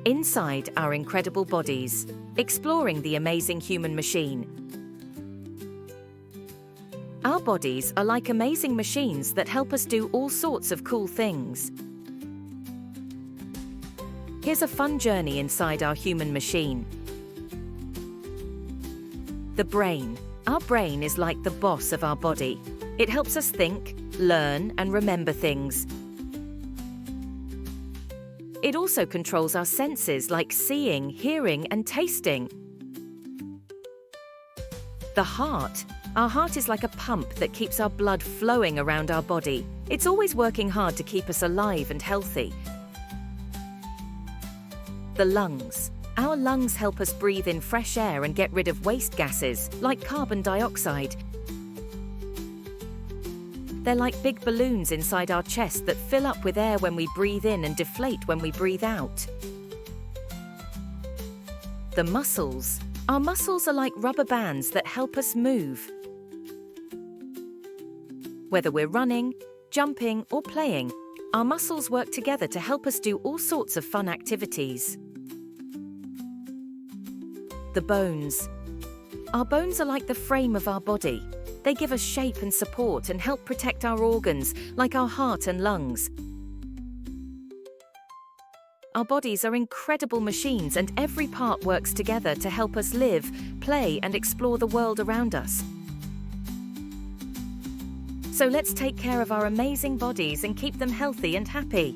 inside our incredible bodies, exploring the amazing human machine. Our bodies are like amazing machines that help us do all sorts of cool things. Here's a fun journey inside our human machine. The brain. Our brain is like the boss of our body. It helps us think, learn, and remember things. It also controls our senses like seeing, hearing, and tasting. The heart. Our heart is like a pump that keeps our blood flowing around our body. It's always working hard to keep us alive and healthy. The lungs. Our lungs help us breathe in fresh air and get rid of waste gases, like carbon dioxide. They're like big balloons inside our chest that fill up with air when we breathe in and deflate when we breathe out. The muscles. Our muscles are like rubber bands that help us move. Whether we're running, jumping, or playing, our muscles work together to help us do all sorts of fun activities. The bones. Our bones are like the frame of our body. They give us shape and support and help protect our organs, like our heart and lungs. Our bodies are incredible machines, and every part works together to help us live, play, and explore the world around us. So let's take care of our amazing bodies and keep them healthy and happy.